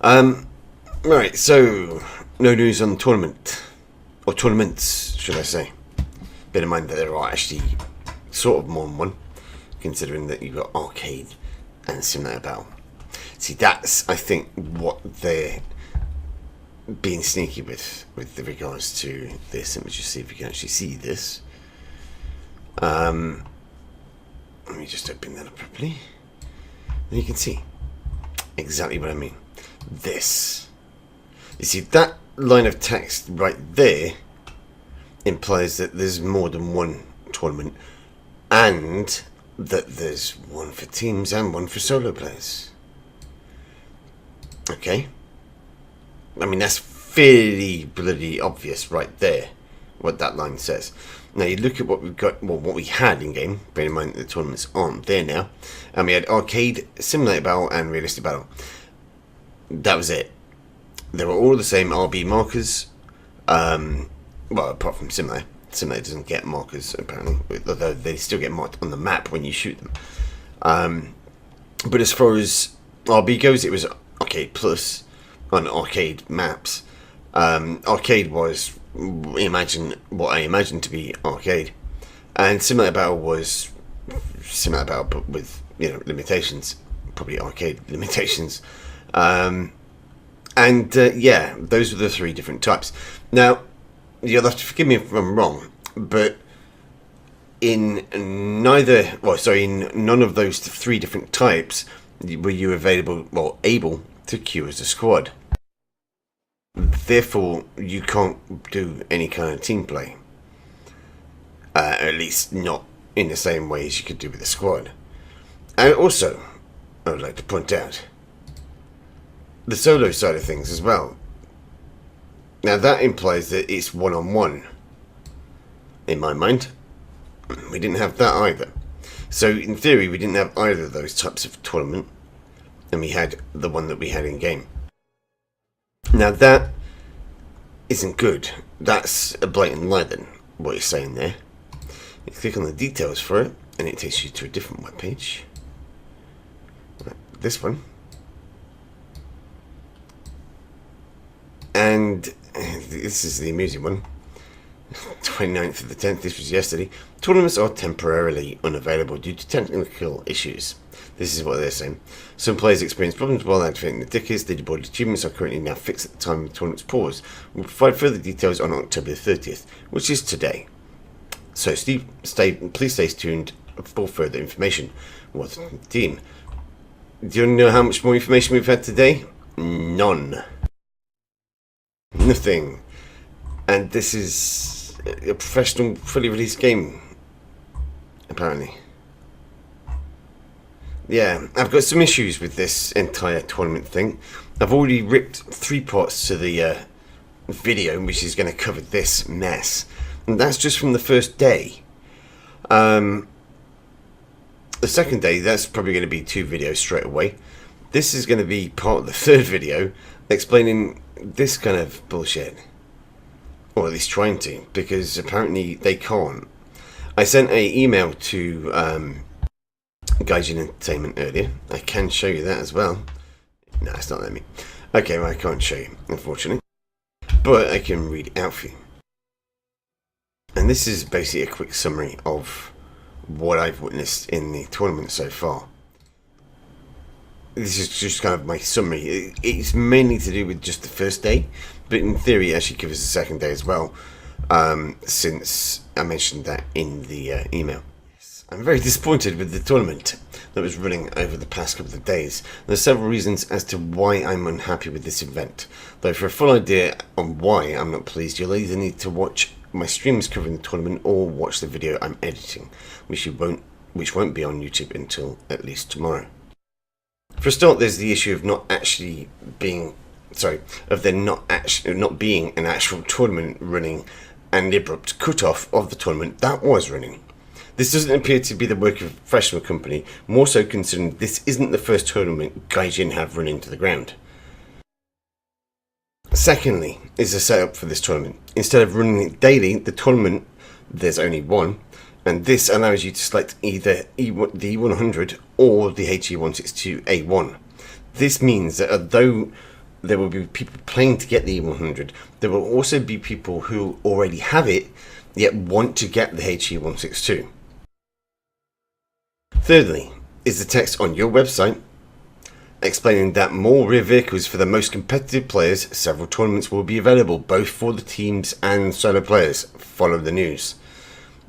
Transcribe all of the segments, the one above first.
Right, so no news on the tournament, or tournaments, should I say? Bear in mind that there are actually sort of more than one, considering that you've got arcade and simulator battle. See, that's, I think, what they're being sneaky with regards to this. Let me just see if you can actually see this. Let me just open that up properly. And you can see exactly what I mean. This. You see, that line of text right there implies that there's more than one tournament and that there's one for teams and one for solo players. Okay? I mean, that's fairly bloody obvious right there, what that line says. Now, you look at what we've got, well, what we had in game, bear in mind that the tournaments aren't there now, and we had arcade, simulator battle, and realistic battle. That was it. They were all the same RB markers, well, apart from simulator. Simulator doesn't get markers, apparently, although they still get marked on the map when you shoot them. But as far as RB goes, it was arcade plus on arcade maps. Arcade was what I imagined to be arcade, and simulator battle was simulator battle, but with, you know, limitations, probably arcade limitations. Yeah, those were the three different types. Now, you'll have to forgive me if I'm wrong, but in none of those three different types were you able to queue as a squad. Therefore, you can't do any kind of team play. At least not in the same way as you could do with a squad. And also, I would like to point out the solo side of things as well. Now, that implies that it's one-on-one. In my mind, we didn't have that either. So, in theory, we didn't have either of those types of tournament, and we had the one that we had in game. Now, that isn't good. That's a blatant lie then, what you're saying there. You click on the details for it, and it takes you to a different webpage. This one. And this is the amusing one. 29th of the 10th, this was yesterday. Tournaments are temporarily unavailable due to technical issues. This is what they're saying. Some players experience problems while activating the tickets. The debugged achievements are currently now fixed at the time of the tournament's pause. We'll provide further details on October the 30th, which is today. So please stay tuned for further information. What's the team? Do you know how much more information we've had today? None. Nothing. And this is a professional, fully released game, apparently. Yeah, I've got some issues with this entire tournament thing. I've already ripped 3 parts to the video, which is going to cover this mess. And that's just from the first day. The second day, that's probably going to be 2 videos straight away. This is going to be part of the 3rd video, explaining this kind of bullshit. Or at least trying to, because apparently they can't. I sent an email to Gaijin Entertainment earlier. I can show you that as well. No, it's not letting me. Okay, well, I can't show you, unfortunately. But I can read it out for you. And this is basically a quick summary of what I've witnessed in the tournament so far. This is just kind of my summary. It's mainly to do with just the first day, but in theory it actually covers the second day as well, since I mentioned that in the email. I'm very disappointed with the tournament that was running over the past couple of days. There are several reasons as to why I'm unhappy with this event, though for a full idea on why I'm not pleased, you'll either need to watch my streams covering the tournament or watch the video I'm editing, which won't be on YouTube until at least tomorrow. For a start, there's the issue of not being an actual tournament running, and the abrupt cut-off of the tournament that was running. This doesn't appear to be the work of a professional company, more so considering this isn't the first tournament Gaijin have run into the ground. Secondly, is the setup for this tournament. Instead of running it daily, the tournament, there's only one, and this allows you to select either the E-100 or the He-162A1. This means that although there will be people playing to get the E-100. There will also be people who already have it, yet want to get the He-162. Thirdly, is the text on your website explaining that more rear vehicles for the most competitive players. Several tournaments will be available, both for the teams and solo players. Follow the news.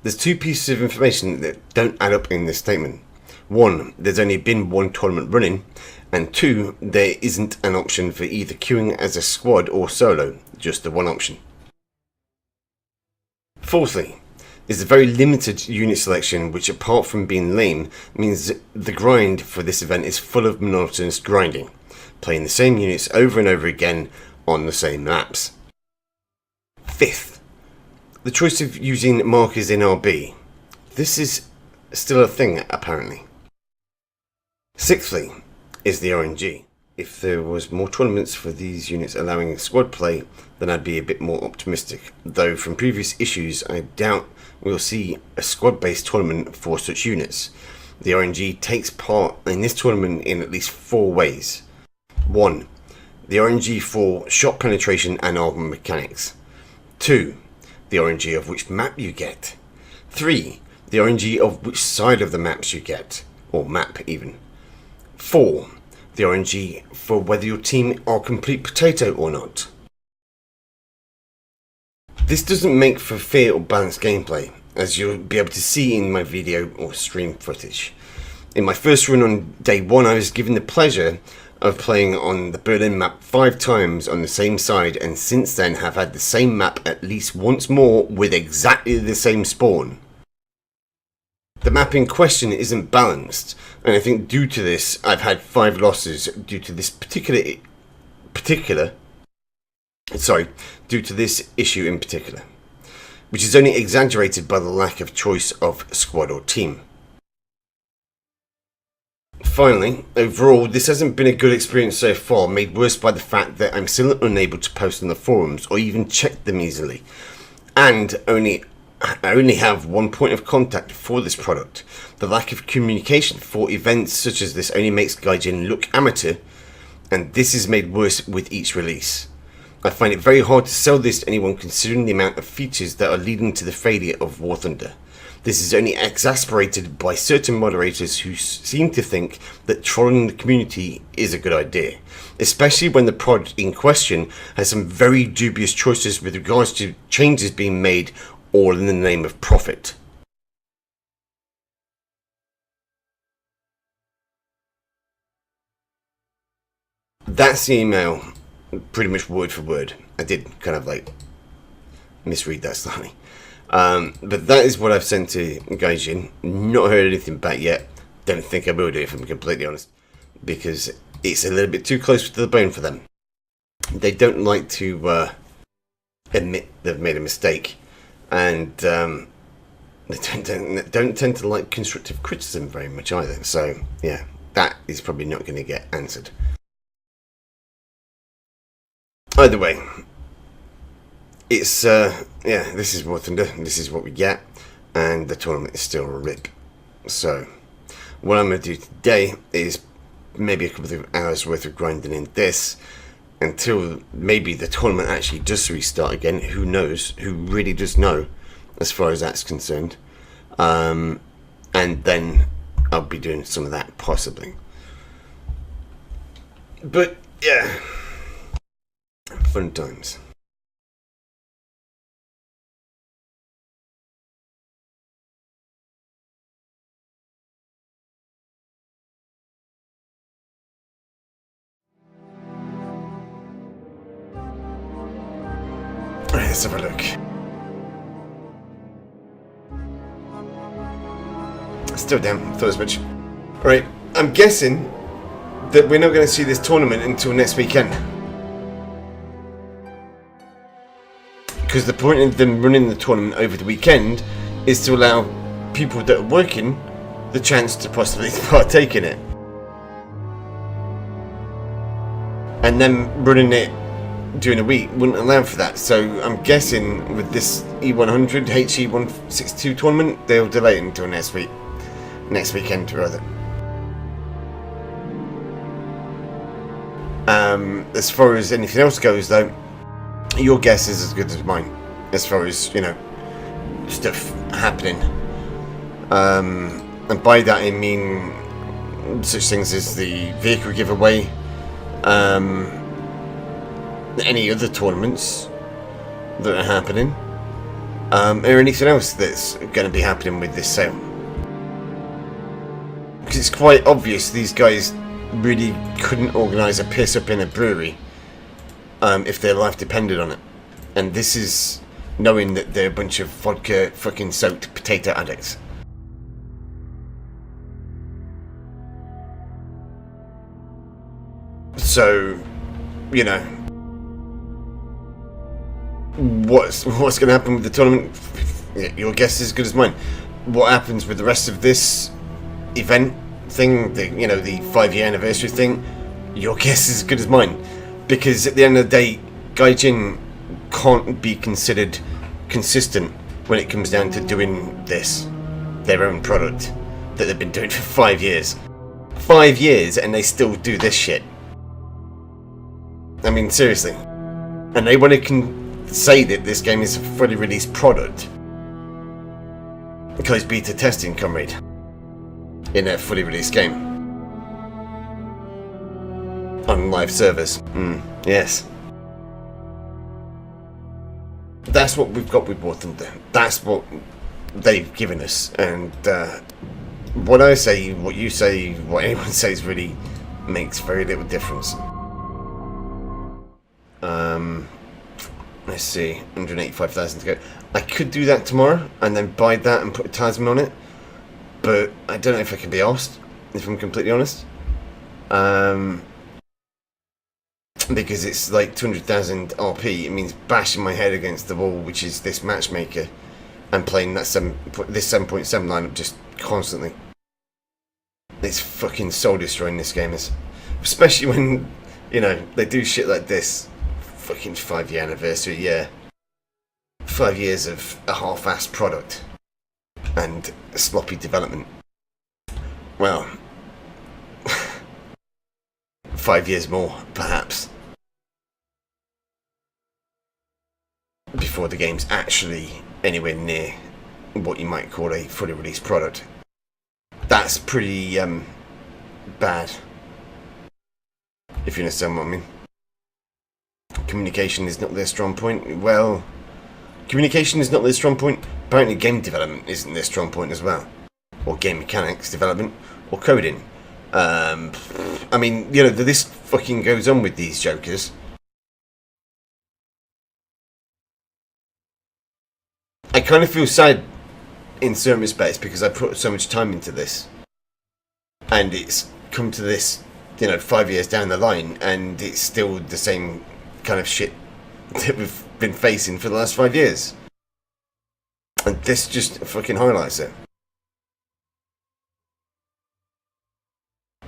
There's two pieces of information that don't add up in this statement. One, there's only been one tournament running, and two, there isn't an option for either queuing as a squad or solo, just the one option. Fourthly, is the very limited unit selection, which apart from being lame, means that the grind for this event is full of monotonous grinding, playing the same units over and over again on the same maps. Fifth, the choice of using markers in RB. This is still a thing, apparently. Sixthly, is the RNG. If there was more tournaments for these units allowing squad play, then I'd be a bit more optimistic, though from previous issues I doubt we'll see a squad-based tournament for such units. The RNG takes part in this tournament in at least 4 ways. 1. The RNG for shot penetration and armor mechanics. 2. The RNG of which map you get. 3. The RNG of which side of the maps you get, or map even. 4. The RNG for whether your team are complete potato or not. This doesn't make for fair or balanced gameplay, as you'll be able to see in my video or stream footage. In my first run on day 1, I was given the pleasure of playing on the Berlin map 5 times on the same side, and since then have had the same map at least once more with exactly the same spawn. The map in question isn't balanced, and I think due to this I've had 5 losses due to this due to this issue in particular, which is only exaggerated by the lack of choice of squad or team. Finally, overall, this hasn't been a good experience so far, made worse by the fact that I'm still unable to post on the forums or even check them easily, and I only have one point of contact for this product. The lack of communication for events such as this only makes Gaijin look amateur, and this is made worse with each release. I find it very hard to sell this to anyone considering the amount of features that are leading to the failure of War Thunder. This is only exasperated by certain moderators who seem to think that trolling the community is a good idea, especially when the product in question has some very dubious choices with regards to changes being made, all in the name of profit. That's the email, pretty much word for word. I did kind of like misread that slightly. But that is what I've sent to Gaijin. Not heard anything back yet. Don't think I will do, if I'm completely honest, because it's a little bit too close to the bone for them. They don't like to admit they've made a mistake, and they don't tend to like constructive criticism very much either. So yeah, that is probably not going to get answered. Either way, it's yeah, this is War Thunder, this is what we get, and the tournament is still a rip. So what I'm going to do today is maybe a couple of hours worth of grinding in this until maybe the tournament actually does restart again. Who knows? Who really does know, as far as that's concerned. And then I'll be doing some of that possibly. But yeah, fun times. Let's have a look. Still down, thought as much. Right, I'm guessing that we're not going to see this tournament until next weekend. Because the point of them running the tournament over the weekend is to allow people that are working the chance to possibly partake in it. And then running it during a week wouldn't allow for that. So I'm guessing with this E-100 He-162 tournament, they'll delay it until next weekend rather. As far as anything else goes, though, your guess is as good as mine. As far as, you know, stuff happening. And by that I mean such things as the vehicle giveaway, any other tournaments that are happening, or anything else that's going to be happening with this sale. Because it's quite obvious these guys really couldn't organise a piss up in a brewery if their life depended on it. And this is knowing that they're a bunch of vodka fucking soaked potato addicts. So, you know, what's going to happen with the tournament? Your guess is as good as mine. What happens with the rest of this event thing, the 5-year anniversary thing? Your guess is as good as mine, because at the end of the day, Gaijin can't be considered consistent when it comes down to doing this, their own product that they've been doing for 5 years. 5 years and they still do this shit. I mean, seriously. And they want to say that this game is a fully released product because beta testing, comrade, in a fully released game on live servers. Yes. That's what we've got with War Thunder. That's what they've given us. And what I say, what you say, what anyone says really makes very little difference. Let's see, 185,000 to go. I could do that tomorrow and then buy that and put a talisman on it, but I don't know if I can be asked, if I'm completely honest. Because it's like 200,000 RP. It means bashing my head against the wall, which is this matchmaker, and playing that this 7.7 lineup just constantly. It's fucking soul destroying, this game is, especially when, you know, they do shit like this. Fucking 5-year anniversary, yeah. 5 years of a half-assed product and sloppy development. Well, 5 years more, perhaps, before the game's actually anywhere near what you might call a fully released product. That's pretty bad, if you understand what I mean. Communication is not their strong point. Well, communication is not their strong point. Apparently game development isn't their strong point as well. Or game mechanics development. Or coding. I mean, you know, this fucking goes on with these jokers. I kind of feel sad in certain respects because I put so much time into this. And it's come to this, you know, 5 years down the line and it's still the same kind of shit that we've been facing for the last 5 years. And this just fucking highlights it.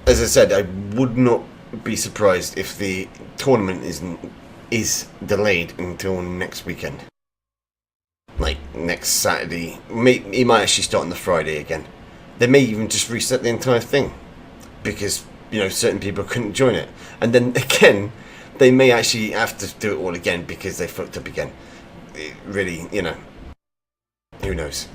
As I said, I would not be surprised if the tournament is delayed until next weekend. Like next Saturday. It might actually start on the Friday again. They may even just reset the entire thing because, you know, certain people couldn't join it. And then again, they may actually have to do it all again because they fucked up again. It really, you know, who knows.